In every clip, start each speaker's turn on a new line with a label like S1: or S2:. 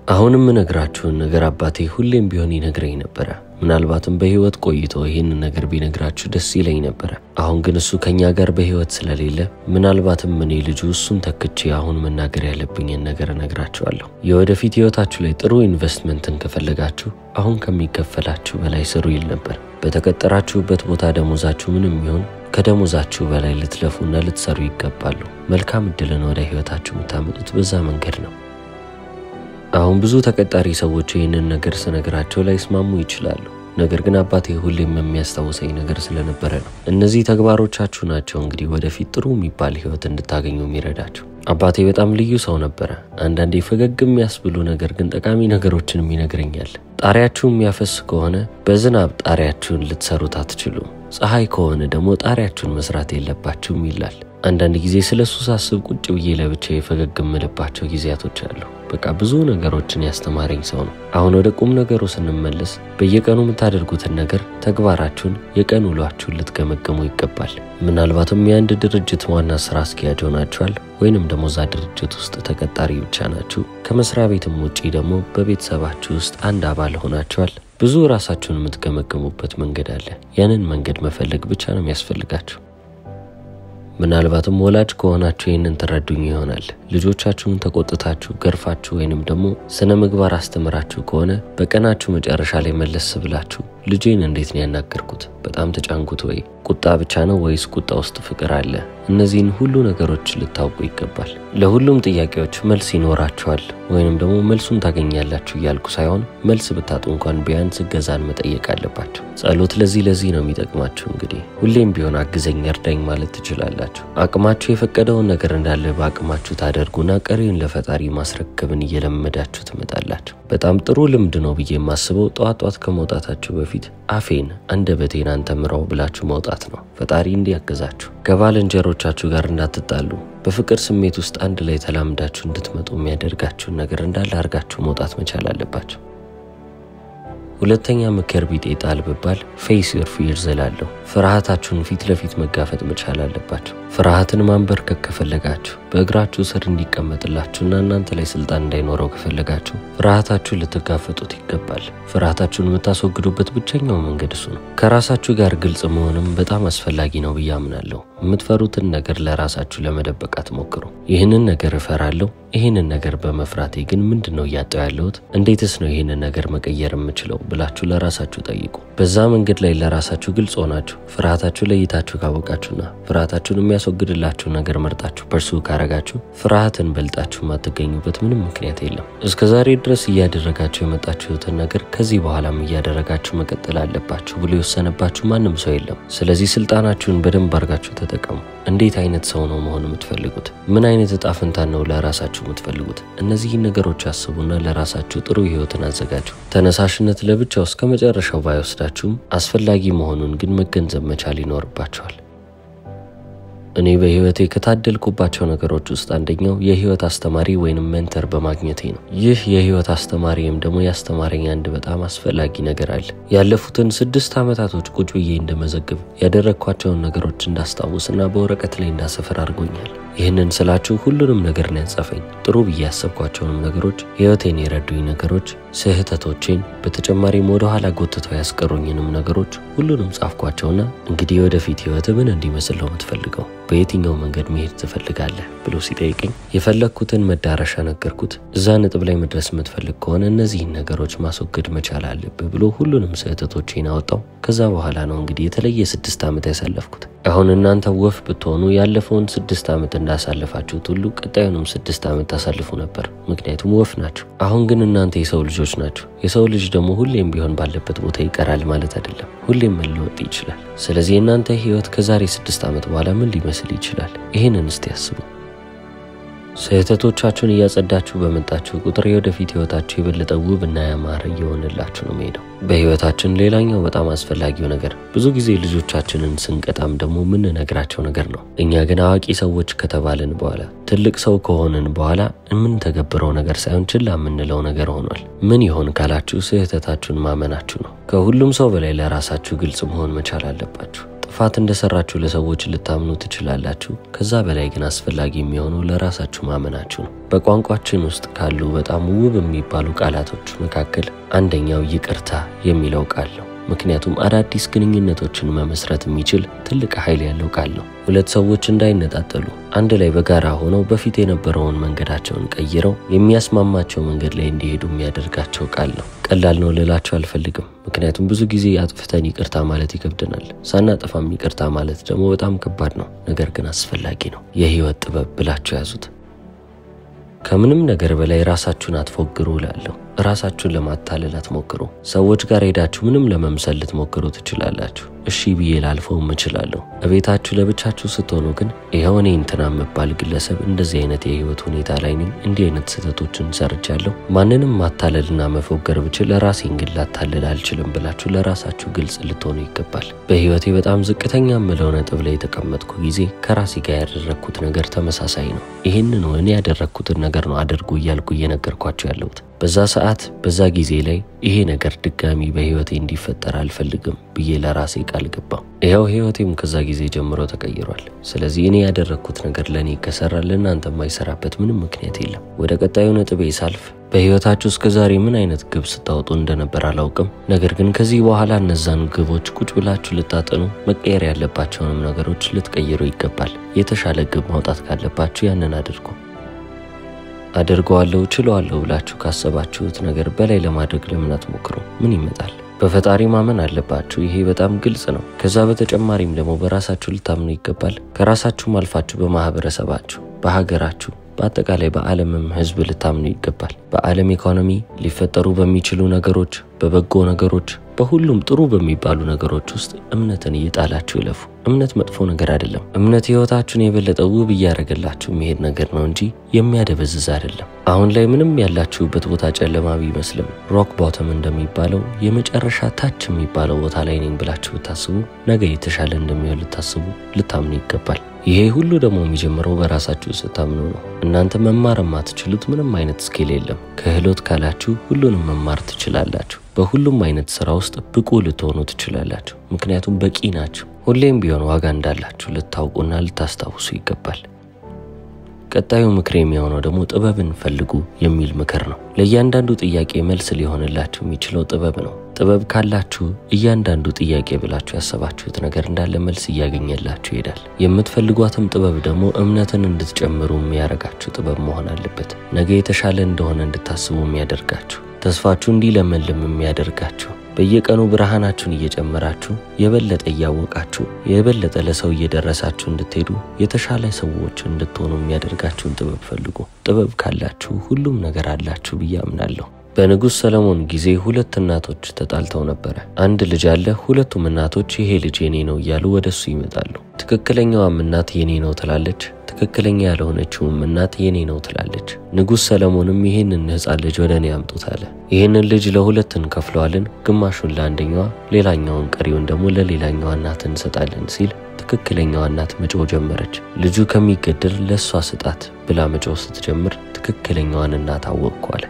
S1: አሁንም እነግራችሁን ነገር አባቴ ሁሌም ቢሆን ይነግረኝ ነበር። ምናልባትም በህይወት ቆይቶ ይሄን ነገር ቢነግራችሁ ደስ ይለኝ ነበር። አሁን ግን እሱ ከኛ ጋር በህይወት ስለሌለ ምናልባትም እኔ ልጁ እሱን ተክቼ አሁን መናገር ያለብኝን ነገር እነግራችኋለሁ። የወደፊት ህይወታችሁ ላይ ጥሩ ኢንቨስትመንትን ከፈለጋችሁ አሁን ከሚከፈላችሁ በላይ ስሩ ይል ነበር። በተቀጠራችሁበት ቦታ ደሞዛችሁ ምንም ይሁን ከደሞዛችሁ በላይ ልትለፉና ልትሰሩ ይገባሉ። መልካም እድልን ወደ ህይወታችሁ የምታመጡት በዛ መንገድ ነው። አሁን ብዙ ተቀጣሪ ሰዎች ይሄንን ነገር ስነግራቸው ላይ ስማሙ ይችላሉ። ነገር ግን አባቴ ሁሌም የሚያስታውሰኝ ነገር ስለነበረ ነው። እነዚህ ተግባሮቻችሁ ናቸው እንግዲህ ወደፊት ጥሩ የሚባል ህይወት እንድታገኙ የሚረዳችሁ። አባቴ በጣም ልዩ ሰው ነበር። አንዳንዴ ፈገግ የሚያስብሉ ነገር ግን ጠቃሚ ነገሮችን ይነግረኛል። ጣሪያችሁ የሚያፈስ ከሆነ በዝናብ ጣሪያችሁን ልትሰሩት አትችሉም። ፀሐይ ከሆነ ደግሞ ጣሪያችሁን መስራት የለባችሁም ይላል። አንዳንድ ጊዜ ስለሱ ሳስብ ቁጭ ብዬ ለብቻዬ ፈገግ የምልባቸው ጊዜያቶች አሉ። በቃ ብዙ ነገሮችን ያስተማረኝ ሰው ነው። አሁን ወደ ቁም ነገሩ ስንመለስ በየቀኑ የምታደርጉትን ነገር ተግባራችሁን የቀን ውሏችሁን ልትገመገሙ ይገባል። ምናልባትም የአንድ ድርጅት ዋና ስራ አስኪያጅ ሆናችኋል ወይንም ደግሞ ዛ ድርጅት ውስጥ ተቀጣሪ ብቻ ናችሁ። ከመስሪያ ቤትም ውጪ ደግሞ በቤተሰባችሁ ውስጥ አንድ አባል ሆናችኋል። ብዙ ራሳችሁን የምትገመገሙበት መንገድ አለ። ያንን መንገድ መፈለግ ብቻ ነው የሚያስፈልጋችሁ። ምናልባትም ወላጅ ከሆናችሁ ይሄንን ተረዱኝ ይሆናል። ልጆቻችሁን ተቆጥታችሁ ገርፋችሁ ወይንም ደግሞ ስነ ምግባር አስተምራችሁ ከሆነ በቀናችሁ መጨረሻ ላይ መለስ ብላችሁ ልጄን እንዴት ነው ያናገርኩት? በጣም ተጫንኩት ወይ? ቁጣ ብቻ ነው ወይስ ቁጣ ውስጥ ፍቅር አለ? እነዚህን ሁሉ ነገሮች ልታውቁ ይገባል። ለሁሉም ጥያቄዎች መልስ ይኖራችኋል ወይንም ደግሞ መልሱን ታገኛላችሁ እያልኩ ሳይሆን መልስ ብታጡ እንኳን ቢያንስ እገዛን መጠየቅ አለባችሁ። ጸሎት ለዚህ ነው የሚጠቅማችሁ። እንግዲህ ሁሌም ቢሆን አግዘኝ እርዳኝ ማለት ትችላላችሁ። አቅማችሁ የፈቀደውን ነገር እንዳለ በአቅማችሁ ታደርጉና ቀሪውን ለፈጣሪ ማስረከብን እየለመዳችሁ ትመጣላችሁ። በጣም ጥሩ ልምድ ነው ብዬ የማስበው ጧት ከመውጣታችሁ በፊት አፌን አንደበቴን አንተ ምራው ብላችሁ መውጣት ነው። ፈጣሪ እንዲያግዛችሁ። ከባልንጀሮቻችሁ ጋር እንዳትጣሉ፣ በፍቅር ስሜት ውስጥ አንድ ላይ ተላምዳችሁ እንድትመጡ የሚያደርጋችሁ ነገር እንዳለ አርጋችሁ መውጣት መቻል አለባችሁ። ሁለተኛ ምክር ቢጤ ጣል ብባል ፌስ ዩር ፊርስ እላለሁ። ፍርሃታችሁን ፊት ለፊት መጋፈጥ መቻል አለባችሁ። ፍርሃትን ማንበርከክ ከፈለጋችሁ በእግራችሁ ስር እንዲቀመጥላችሁና እናንተ ላይ ስልጣን እንዳይኖረው ከፈለጋችሁ ፍርሃታችሁን ልትጋፈጡት ይገባል። ፍርሃታችሁን የምታስወግዱበት ብቸኛው መንገድ እሱ ነው። ከራሳችሁ ጋር ግልጽ መሆንም በጣም አስፈላጊ ነው ብዬ አምናለሁ። የምትፈሩትን ነገር ለራሳችሁ ለመደበቅ አትሞክሩ። ይህንን ነገር እፈራለሁ፣ ይህንን ነገር በመፍራቴ ግን ምንድነው ያጣው ያለሁት? እንዴትስ ነው ይህንን ነገር መቀየር የምችለው ብላችሁ ለራሳችሁ ጠይቁ። በዛ መንገድ ላይ ለራሳችሁ ግልጽ ሆናችሁ ፍርሃታችሁ ለይታችሁ ካወቃችሁና ፍርሃታችሁን የሚያስወግድላችሁ ነገር መርጣችሁ ፐርሱ ካረጋችሁ ፍርሃትን በልጣችሁ ማትገኙበት ምንም ምክንያት የለም። እስከዛሬ ድረስ እያደረጋችሁ የመጣችሁትን ነገር ከዚህ በኋላም እያደረጋችሁ መቀጠል አለባችሁ ብሎ የወሰነባችሁ ማንም ሰው የለም። ስለዚህ ስልጣናችሁን በደንብ አርጋችሁ ተጠቀሙ። እንዴት አይነት ሰው ነው መሆን የምትፈልጉት? ምን አይነት እጣ ፈንታ ነው ለራሳችሁ የምትፈልጉት? እነዚህን ነገሮች አስቡና ለራሳችሁ ጥሩ ህይወትን አዘጋጁ። ተነሳሽነት ለብቻው እስከመጨረሻው ባይወስዳችሁም አስፈላጊ መሆኑን ግን መገንዘብ መቻል ይኖርባችኋል። እኔ በህይወቴ ከታደልኩባቸው ነገሮች ውስጥ አንደኛው የህይወት አስተማሪ ወይንም ሜንተር በማግኘቴ ነው። ይህ የህይወት አስተማሪም ደግሞ ያስተማረኝ አንድ በጣም አስፈላጊ ነገር አለ። ያለፉትን 6 አመታቶች ቁጭ ብዬ እንደመዘግብ ያደረኳቸውን ነገሮች እንዳስታውስና በወረቀት ላይ እንዳሰፈር አድርጎኛል። ይህንን ስላችሁ ሁሉንም ነገር ነው ያጻፈኝ። ጥሩ ብዬ ያሰብኳቸውንም ነገሮች፣ ህይወቴን የረዱኝ ነገሮች፣ ስህተቶቼን፣ በተጨማሪም ወደ ኋላ ጎትተው ያስቀሩኝንም ነገሮች ሁሉንም ጻፍኳቸውና እንግዲህ ወደፊት ህይወት ምን እንዲመስል ነው የምትፈልገው? በየትኛው መንገድ መሄድ ትፈልጋለህ ብሎ ሲጠይቀኝ የፈለኩትን መዳረሻ ነገርኩት። እዛ ነጥብ ላይ መድረስ የምትፈልግ ከሆነ እነዚህን ነገሮች ማስወገድ መቻል አለብህ ብሎ ሁሉንም ስህተቶቼን አወጣው። ከዛ በኋላ ነው እንግዲህ የተለየ 6 አመት ያሳለፍኩት። አሁን እናንተ ወፍ ብትሆኑ ያለፈውን 6 አመት እንዳሳለፋችሁት ሁሉ ቀጣዩንም 6 አመት ታሳልፉ ነበር። ምክንያቱም ወፍ ናችሁ። አሁን ግን እናንተ የሰው ልጆች ናችሁ። የሰው ልጅ ደግሞ ሁሌም ቢሆን ባለበት ቦታ ይቀራል ማለት አይደለም። ሁሌም መለወጥ ይችላል። ስለዚህ እናንተ ህይወት ከዛሬ 6 አመት በኋላ ምን ሊመስል ይችላል? ይሄንን እስቲ ያስቡ። ስህተቶቻችሁን እያጸዳችሁ በመጣችሁ ቁጥር የወደፊት ህይወታችሁ የበለጠ ውብና ያማረ እየሆነላችሁ ነው የሚሄደው። በህይወታችን ሌላኛው በጣም አስፈላጊው ነገር ብዙ ጊዜ ልጆቻችንን ስንቀጣም ደግሞ ምን ነግራቸው ነገር ነው። እኛ ግን አዋቂ ሰዎች ከተባልን በኋላ ትልቅ ሰው ከሆነን በኋላ ምን ተገብረው ነገር ሳይሆን ችላ የምንለው ነገር ሆኗል። ምን ይሆን ካላችሁ ስህተታችሁን ማመናችሁ ነው። ከሁሉም ሰው በላይ ለራሳችሁ ግልጽ መሆን መቻል አለባችሁ። ጥፋት እንደሰራችሁ ለሰዎች ልታምኑ ትችላላችሁ። ከዛ በላይ ግን አስፈላጊ የሚሆነው ለራሳችሁ ማመናችሁ ነው። በቋንቋችን ውስጥ ካሉ በጣም ውብ የሚባሉ ቃላቶች መካከል አንደኛው ይቅርታ የሚለው ቃል ነው። ምክንያቱም አዳዲስ ግንኙነቶችን መመስረት የሚችል ትልቅ ኃይል ያለው ቃል ነው። ሁለት ሰዎች እንዳይነጣጠሉ አንድ ላይ በጋራ ሆነው በፊት የነበረውን መንገዳቸውን ቀይረው የሚያስማማቸው መንገድ ላይ እንዲሄዱ የሚያደርጋቸው ቃል ነው። ቀላል ነው ልላችሁ አልፈልግም። ምክንያቱም ብዙ ጊዜ አጥፍተን ይቅርታ ማለት ይከብደናል። ሳናጠፋም ይቅርታ ማለት ደግሞ በጣም ከባድ ነው። ነገር ግን አስፈላጊ ነው። የህይወት ጥበብ ብላችሁ ያዙት። ከምንም ነገር በላይ ራሳችሁን አትፎግሩ እላለሁ። ራሳችሁን ለማታለል አትሞክሩ። ሰዎች ጋር ሄዳችሁ ምንም ለመምሰል ልትሞክሩ ትችላላችሁ። እሺ ብዬ ላልፈውም እችላለሁ። እቤታችሁ ለብቻችሁ ስትሆኑ ግን ይሄው እኔ እንትና መባል ግለሰብ እንደዚህ አይነት የህይወት ሁኔታ ላይ ነኝ፣ እንዲህ አይነት ስህተቶችን ሰርቻለሁ፣ ማንንም ማታለልና መፎገር ብችል ራሴን ግን ላታለል አልችልም ብላችሁ ለራሳችሁ ግልጽ ልትሆኑ ይገባል። በህይወቴ በጣም ዝቅተኛ የምለው ነጥብ ላይ የተቀመጥኩ ጊዜ ከራሴ ጋር ያደረኩት ነገር ተመሳሳይ ነው። ይሄንን ነው እኔ ያደረኩትን ነገር ነው አድርጉ እያልኩ እየነገርኳችሁ ያለሁት። በዛ ሰዓት በዛ ጊዜ ላይ ይሄ ነገር ድጋሚ በህይወቴ እንዲፈጠር አልፈልግም ብዬ ለራሴ ቃል ገባሁ። ይሄው ህይወቴም ከዛ ጊዜ ጀምሮ ተቀይሯል። ስለዚህ እኔ ያደረኩት ነገር ለኔ ከሰራ ለእናንተ የማይሰራበት ምንም ምክንያት የለም። ወደ ቀጣዩ ነጥቤ ሳልፍ በህይወታችሁ እስከዛሬ ምን አይነት ግብ ስታወጡ እንደነበር አላውቅም። ነገር ግን ከዚህ በኋላ እነዛን ግቦች ቁጭ ብላችሁ ልታጠኑ፣ መቀየር ያለባቸውንም ነገሮች ልትቀይሩ ይገባል። የተሻለ ግብ ማውጣት ካለባችሁ ያንን አድርጉ። አድርገዋለሁ ችለዋለሁ ብላችሁ ካሰባችሁት ነገር በላይ ለማድረግ ለምን አትሞክሩ? ምን ይመጣል? በፈጣሪ ማመን አለባችሁ። ይሄ በጣም ግልጽ ነው። ከዛ በተጨማሪም ደግሞ በራሳችሁ ልታምኑ ይገባል። ከራሳችሁም አልፋችሁ በማህበረሰባችሁ፣ በሀገራችሁ፣ በአጠቃላይ በዓለምም ህዝብ ልታምኑ ይገባል። በዓለም ኢኮኖሚ ሊፈጠሩ በሚችሉ ነገሮች፣ በበጎ ነገሮች፣ በሁሉም ጥሩ በሚባሉ ነገሮች ውስጥ እምነትን እየጣላችሁ ይለፉ። እምነት መጥፎ ነገር አይደለም። እምነት ህይወታችሁን የበለጠ ውብ እያደረገላችሁ የሚሄድ ነገር ነው እንጂ የሚያደበዝዝ አይደለም። አሁን ላይ ምንም ያላችሁበት ቦታ ጨለማ ቢመስልም ሮክ ቦተም እንደሚባለው የመጨረሻ ታች የሚባለው ቦታ ላይ ነኝ ብላችሁ ብታስቡ ነገ የተሻለ እንደሚሆን ልታምኑ ይገባል። ይሄ ሁሉ ደግሞ የሚጀምረው በራሳችሁ ስታምኑ ነው። እናንተ መማር የማትችሉት ምንም አይነት ስኪል የለም። ክህሎት ካላችሁ ሁሉንም መማር ትችላላችሁ። በሁሉም አይነት ስራ ውስጥ ብቁ ልትሆኑ ትችላላችሁ። ምክንያቱም በቂ ናችሁ። ሁሌም ቢሆን ዋጋ እንዳላችሁ ልታውቁና ልታስታውሱ ይገባል። ቀጣዩ ምክር የሚሆነው ደግሞ ጥበብን ፈልጉ የሚል ምክር ነው። ለእያንዳንዱ ጥያቄ መልስ ሊሆንላችሁ የሚችለው ጥበብ ነው። ጥበብ ካላችሁ እያንዳንዱ ጥያቄ ብላችሁ ያሰባችሁት ነገር እንዳለ መልስ እያገኘላችሁ ይሄዳል። የምትፈልጓትም ጥበብ ደግሞ እምነትን እንድትጨምሩ የሚያደርጋችሁ ጥበብ መሆን አለበት። ነገ የተሻለ እንደሆነ እንድታስቡ የሚያደርጋችሁ፣ ተስፋችሁ እንዲለመልም የሚያደርጋችሁ፣ በየቀኑ ብርሃናችሁን እየጨመራችሁ የበለጠ እያወቃችሁ የበለጠ ለሰው እየደረሳችሁ እንድትሄዱ የተሻለ ሰዎች እንድትሆኑ የሚያደርጋችሁን ጥበብ ፈልጉ። ጥበብ ካላችሁ ሁሉም ነገር አላችሁ ብዬ አምናለሁ። በንጉስ ሰለሞን ጊዜ ሁለት እናቶች ተጣልተው ነበር። አንድ ልጅ አለ። ሁለቱም እናቶች ይሄ ልጅ የኔ ነው እያሉ ወደሱ ይመጣሉ። ትክክለኛዋም እናት የኔ ነው ትላለች፣ ትክክለኛ ያልሆነችውም እናት የኔ ነው ትላለች። ንጉስ ሰለሞንም ይሄንን ሕፃን ልጅ ወደኔ አምጡት አለ። ይሄንን ልጅ ለሁለት እንከፍለዋለን፣ ግማሹን ለአንደኛዋ ሌላኛውን ቀሪውን ደግሞ ለሌላኛዋ እናት እንሰጣለን ሲል ትክክለኛዋ እናት መጮህ ጀመረች። ልጁ ከሚገደል ለሷ ስጣት ብላ መጮህ ስትጀምር ትክክለኛዋን እናት አወቅኩ አለ።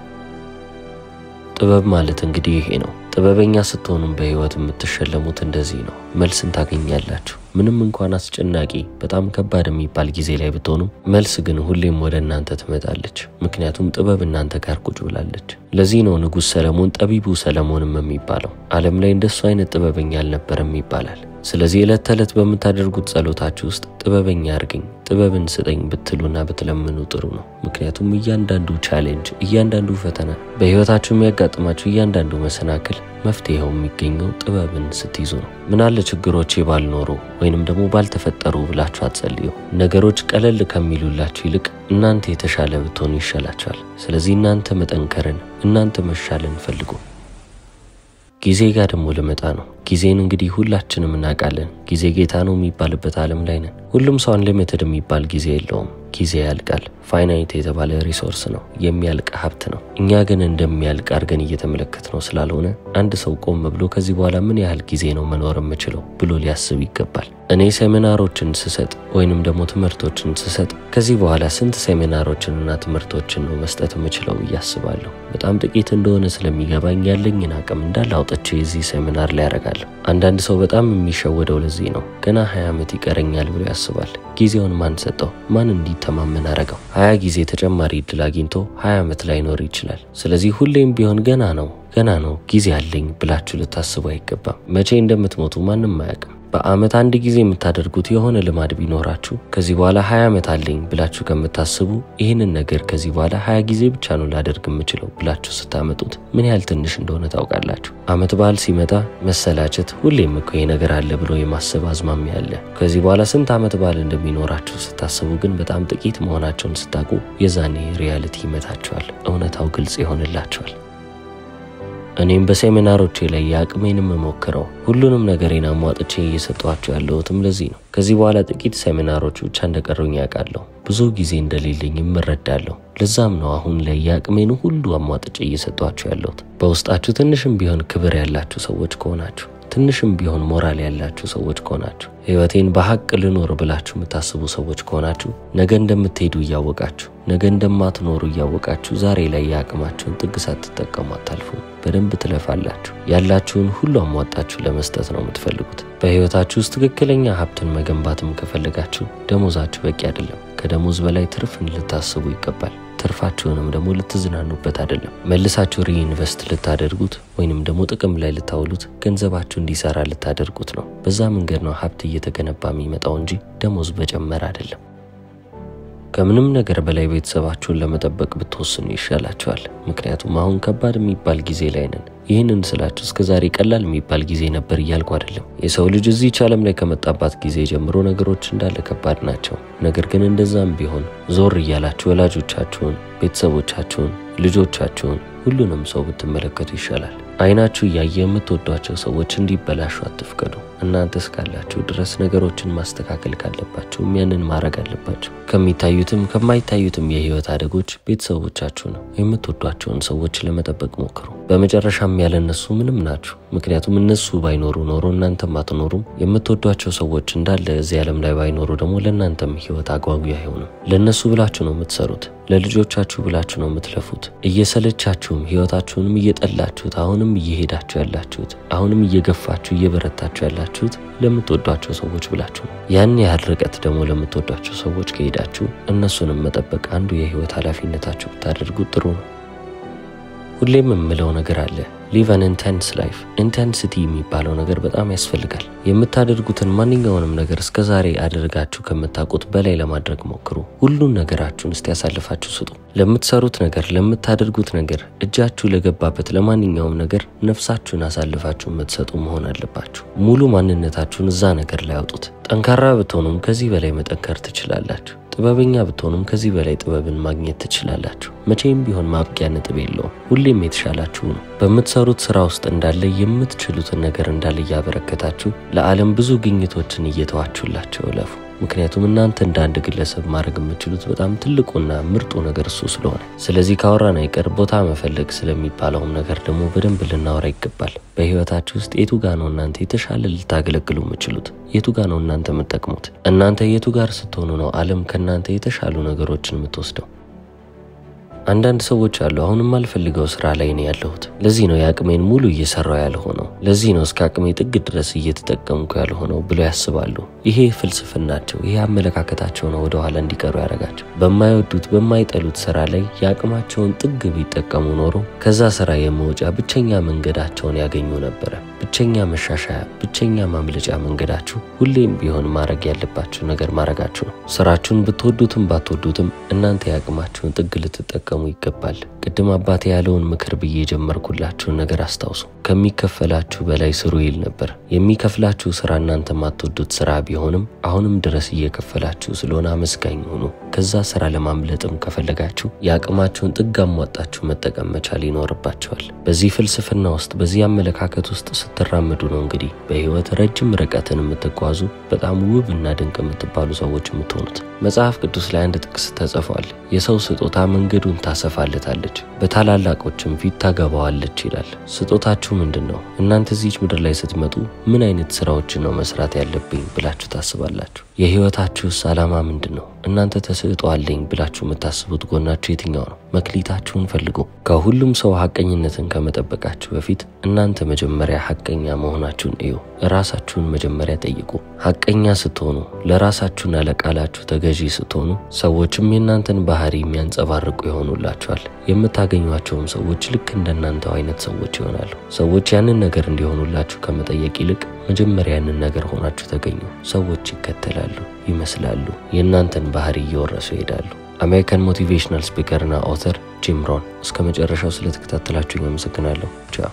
S1: ጥበብ ማለት እንግዲህ ይሄ ነው። ጥበበኛ ስትሆኑም በህይወት የምትሸለሙት እንደዚህ ነው። መልስን ታገኛላችሁ። ምንም እንኳን አስጨናቂ በጣም ከባድ የሚባል ጊዜ ላይ ብትሆኑ መልስ ግን ሁሌም ወደ እናንተ ትመጣለች። ምክንያቱም ጥበብ እናንተ ጋር ቁጭ ብላለች። ለዚህ ነው ንጉስ ሰለሞን ጠቢቡ ሰለሞንም የሚባለው። ዓለም ላይ እንደሱ አይነት ጥበበኛ አልነበረም ይባላል። ስለዚህ ዕለት ተዕለት በምታደርጉት ጸሎታችሁ ውስጥ ጥበበኛ አድርገኝ፣ ጥበብን ስጠኝ ብትሉና ብትለምኑ ጥሩ ነው። ምክንያቱም እያንዳንዱ ቻሌንጅ፣ እያንዳንዱ ፈተና፣ በህይወታችሁ የሚያጋጥማችሁ እያንዳንዱ መሰናክል መፍትሄው የሚገኘው ጥበብን ስትይዙ ነው። ምናለ ችግሮቼ ባልኖሩ ወይንም ደግሞ ባልተፈጠሩ ብላችሁ አትጸልዩ። ነገሮች ቀለል ከሚሉላችሁ ይልቅ እናንተ የተሻለ ብትሆኑ ይሻላችኋል። ስለዚህ እናንተ መጠንከርን፣ እናንተ መሻልን ፈልጉ። ጊዜ ጋር ደግሞ ልመጣ ነው። ጊዜን እንግዲህ ሁላችንም እናውቃለን። ጊዜ ጌታ ነው የሚባልበት ዓለም ላይ ነን። ሁሉም ሰው አንሊሚትድ የሚባል ጊዜ የለውም። ጊዜ ያልቃል። ፋይናይት የተባለ ሪሶርስ ነው፣ የሚያልቅ ሀብት ነው። እኛ ግን እንደሚያልቅ አድርገን እየተመለከትነው ስላልሆነ አንድ ሰው ቆም ብሎ ከዚህ በኋላ ምን ያህል ጊዜ ነው መኖር የምችለው ብሎ ሊያስብ ይገባል። እኔ ሴሚናሮችን ስሰጥ ወይንም ደግሞ ትምህርቶችን ስሰጥ ከዚህ በኋላ ስንት ሴሚናሮችንና ትምህርቶችን ነው መስጠት የምችለው እያስባለሁ። በጣም ጥቂት እንደሆነ ስለሚገባኝ ያለኝን አቅም እንዳለ አውጥቼ እዚህ ሴሚናር ላይ ያደርጋለሁ። አንዳንድ ሰው በጣም የሚሸወደው ለዚህ ነው። ገና 20 ዓመት ይቀረኛል ብሎ ያስባል። ጊዜውን ማን ሰጠው? ማን እንዲተማመን አረጋው? 20 ጊዜ ተጨማሪ እድል አግኝቶ 20 ዓመት ላይ ኖር ይችላል። ስለዚህ ሁሌም ቢሆን ገና ነው ጊዜ አለኝ ብላችሁ ልታስቡ አይገባም። መቼ እንደምትሞቱ ማንም አያውቅም። በአመት አንድ ጊዜ የምታደርጉት የሆነ ልማድ ቢኖራችሁ ከዚህ በኋላ 20 ዓመት አለኝ ብላችሁ ከምታስቡ ይህንን ነገር ከዚህ በኋላ 20 ጊዜ ብቻ ነው ላደርግ የምችለው ብላችሁ ስታመጡት ምን ያህል ትንሽ እንደሆነ ታውቃላችሁ። አመት በዓል ሲመጣ መሰላቸት፣ ሁሌም እኮ ይሄ ነገር አለ ብሎ የማሰብ አዝማሚያ አለ። ከዚህ በኋላ ስንት አመት በዓል እንደሚኖራችሁ ስታስቡ ግን በጣም ጥቂት መሆናቸውን ስታውቁ የዛኔ ሪያሊቲ ይመታችኋል፣ እውነታው ግልጽ ይሆንላችኋል። እኔም በሴሚናሮቼ ላይ ያቅሜን መሞከረው ሁሉንም ነገሬን አሟጥቼ እየሰጠኋቸው ያለሁትም ለዚህ ነው። ከዚህ በኋላ ጥቂት ሴሚናሮች ብቻ እንደቀሩኝ ያውቃለሁ። ብዙ ጊዜ እንደሌለኝም እረዳለሁ። ለዛም ነው አሁን ላይ ያቅሜን ሁሉ አሟጥጬ እየሰጠኋቸው ያለሁት። በውስጣችሁ ትንሽም ቢሆን ክብር ያላችሁ ሰዎች ከሆናችሁ፣ ትንሽም ቢሆን ሞራል ያላችሁ ሰዎች ከሆናችሁ፣ ህይወቴን በሐቅ ልኖር ብላችሁ የምታስቡ ሰዎች ከሆናችሁ ነገ እንደምትሄዱ እያወቃችሁ ነገ እንደማትኖሩ እያወቃችሁ ዛሬ ላይ ያቅማችሁን ጥግ ሳትጠቀሙ አታልፉም። በደንብ ትለፋላችሁ። ያላችሁን ሁሉ አሟጣችሁ ለመስጠት ነው የምትፈልጉት። በህይወታችሁ ውስጥ ትክክለኛ ሀብትን መገንባትም ከፈለጋችሁ ደሞዛችሁ በቂ አይደለም። ከደሞዝ በላይ ትርፍን ልታስቡ ይገባል። ትርፋችሁንም ደግሞ ልትዝናኑበት አይደለም፣ መልሳችሁ ሪኢንቨስት ልታደርጉት ወይንም ደግሞ ጥቅም ላይ ልታውሉት፣ ገንዘባችሁ እንዲሰራ ልታደርጉት ነው። በዛ መንገድ ነው ሀብት እየተገነባ የሚመጣው እንጂ ደሞዝ በጨመረ አይደለም። ከምንም ነገር በላይ ቤተሰባችሁን ለመጠበቅ ብትወስኑ ይሻላችኋል። ምክንያቱም አሁን ከባድ የሚባል ጊዜ ላይ ነን። ይህንን ስላችሁ እስከዛሬ ቀላል የሚባል ጊዜ ነበር እያልኩ አይደለም። የሰው ልጅ እዚህ ዓለም ላይ ከመጣባት ጊዜ ጀምሮ ነገሮች እንዳለ ከባድ ናቸው። ነገር ግን እንደዛም ቢሆን ዞር እያላችሁ ወላጆቻችሁን፣ ቤተሰቦቻችሁን፣ ልጆቻችሁን ሁሉንም ሰው ብትመለከቱ ይሻላል። አይናችሁ ያየ የምትወዷቸው ሰዎች እንዲበላሹ አትፍቀዱ። እናንተ እስካላችሁ ድረስ ነገሮችን ማስተካከል ካለባችሁ ያንን ማድረግ አለባችሁ። ከሚታዩትም ከማይታዩትም የህይወት አደጎች ቤተሰቦቻችሁን የምትወዷቸውን ሰዎች ለመጠበቅ ሞክሩ። በመጨረሻም ያለነሱ ምንም ናችሁ። ምክንያቱም እነሱ ባይኖሩ ኖሮ እናንተም አትኖሩም። የምትወዷቸው ሰዎች እንዳለ እዚህ ዓለም ላይ ባይኖሩ ደግሞ ለእናንተም ህይወት አጓጊ አይሆንም። ለነሱ ብላችሁ ነው የምትሰሩት፣ ለልጆቻችሁ ብላችሁ ነው የምትለፉት። እየሰለቻችሁም ህይወታችሁንም እየጠላችሁት አሁንም እየሄዳችሁ ያላችሁት፣ አሁንም እየገፋችሁ እየበረታችሁ ያላችሁት ለምትወዷቸው ሰዎች ብላችሁ ነው። ያን ያህል ርቀት ደግሞ ለምትወዷቸው ሰዎች ከሄዳችሁ እነሱንም መጠበቅ አንዱ የህይወት ኃላፊነታችሁ ብታደርጉት ጥሩ ነው። ሁሌም የምለው ነገር አለ፣ live an intense life። ኢንቴንሲቲ የሚባለው ነገር በጣም ያስፈልጋል። የምታደርጉትን ማንኛውንም ነገር እስከዛሬ አድርጋችሁ ከምታውቁት በላይ ለማድረግ ሞክሩ። ሁሉን ነገራችሁን እስቲ ያሳልፋችሁ ስጡ። ለምትሰሩት ነገር፣ ለምታደርጉት ነገር፣ እጃችሁ ለገባበት ለማንኛውም ነገር ነፍሳችሁን አሳልፋችሁ የምትሰጡ መሆን አለባችሁ። ሙሉ ማንነታችሁን እዛ ነገር ላይ አውጡት። ጠንካራ ብትሆኑም ከዚህ በላይ መጠንከር ትችላላችሁ። ጥበበኛ ብትሆኑም ከዚህ በላይ ጥበብን ማግኘት ትችላላችሁ። መቼም ቢሆን ማብቂያ ነጥብ የለውም። ሁሌም የተሻላችሁ ነው። በምትሰሩት ስራ ውስጥ እንዳለ የምትችሉትን ነገር እንዳለ ያበረከታችሁ ለዓለም ብዙ ግኝቶችን እየተዋችሁላችሁ ለፉ። ምክንያቱም እናንተ እንደ አንድ ግለሰብ ማድረግ የምትችሉት በጣም ትልቁና ምርጡ ነገር እሱ ስለሆነ። ስለዚህ ካወራን አይቀር ቦታ መፈለግ ስለሚባለውም ነገር ደግሞ በደንብ ልናወራ ይገባል። በህይወታችሁ ውስጥ የቱ ጋር ነው እናንተ የተሻለ ልታገለግሉ የምትችሉት? የቱ ጋር ነው እናንተ የምትጠቅሙት? እናንተ የቱ ጋር ስትሆኑ ነው ዓለም ከእናንተ የተሻሉ ነገሮችን የምትወስደው? አንዳንድ ሰዎች አሉ አሁንም አልፈልገው ስራ ላይ ነው ያለሁት፣ ለዚህ ነው ያቅሜን ሙሉ እየሰራው ያልሆነው፣ ለዚህ ነው እስከ አቅሜ ጥግ ድረስ እየተጠቀምኩ ያልሆነው ብለው ያስባሉ። ይሄ ፍልስፍናቸው፣ ይሄ አመለካከታቸው ነው ወደ ኋላ እንዲቀሩ ያደርጋቸው። በማይወዱት በማይጠሉት ስራ ላይ ያቅማቸውን ጥግ ቢጠቀሙ ኖሮ ከዛ ስራ የመውጫ ብቸኛ መንገዳቸውን ያገኙ ነበር። ብቸኛ መሻሻያ፣ ብቸኛ ማምለጫ መንገዳችሁ ሁሌም ቢሆን ማድረግ ያለባችሁ ነገር ማድረጋችሁ ነው። ስራችሁን ብትወዱትም ባትወዱትም እናንተ ያቅማችሁን ጥግ ልትጠቀሙ ልትጠቀሙ ይገባል። ቅድም አባቴ ያለውን ምክር ብዬ ጀመርኩላችሁ ነገር አስታውሱ። ከሚከፈላችሁ በላይ ስሩ ይል ነበር። የሚከፍላችሁ ስራ እናንተ ማትወዱት ስራ ቢሆንም አሁንም ድረስ እየከፈላችሁ ስለሆነ አመስጋኝ ሁኑ። ከዛ ስራ ለማምለጥም ከፈለጋችሁ ያቅማችሁን ጥግ አሟጣችሁ መጠቀም መቻል ይኖርባችኋል። በዚህ ፍልስፍና ውስጥ በዚህ አመለካከት ውስጥ ስትራመዱ ነው እንግዲህ በህይወት ረጅም ርቀትን የምትጓዙ በጣም ውብና ድንቅ የምትባሉ ሰዎች የምትሆኑት። መጽሐፍ ቅዱስ ላይ አንድ ጥቅስ ተጽፏል። የሰው ስጦታ መንገዱን ታሰፋለታለች፣ በታላላቆችም ፊት ታገባዋለች ይላል። ስጦታችሁ ምንድነው? እናንተ እዚህ ምድር ላይ ስትመጡ ምን አይነት ስራዎችን ነው መስራት ያለብኝ ብላችሁ ታስባላችሁ? የህይወታችሁስ ዓላማ ምንድነው? እናንተ ተሰጥኦ አለኝ ብላችሁ የምታስቡት ጎናችሁ የትኛው ነው? መክሊታችሁን ፈልጉ። ከሁሉም ሰው ሐቀኝነትን ከመጠበቃችሁ በፊት እናንተ መጀመሪያ ሐቀኛ መሆናችሁን እዩ። ራሳችሁን መጀመሪያ ጠይቁ። ሐቀኛ ስትሆኑ፣ ለራሳችሁና ለቃላችሁ ተገዢ ስትሆኑ፣ ሰዎችም የእናንተን ባህሪ የሚያንጸባርቁ ይሆኑላችኋል። የምታገኟቸውም ሰዎች ልክ እንደናንተው አይነት ሰዎች ይሆናሉ። ሰዎች ያንን ነገር እንዲሆኑላችሁ ከመጠየቅ ይልቅ መጀመሪያ ያንን ነገር ሆናችሁ ተገኙ። ሰዎች ይከተላሉ፣ ይመስላሉ፣ የእናንተን ባህሪ እየወረሱ ይሄዳሉ። አሜሪካን ሞቲቬሽናል ስፒከርና ኦተር ጂም ሮን። እስከ መጨረሻው ስለተከታተላችሁኝ አመሰግናለሁ። ቻው።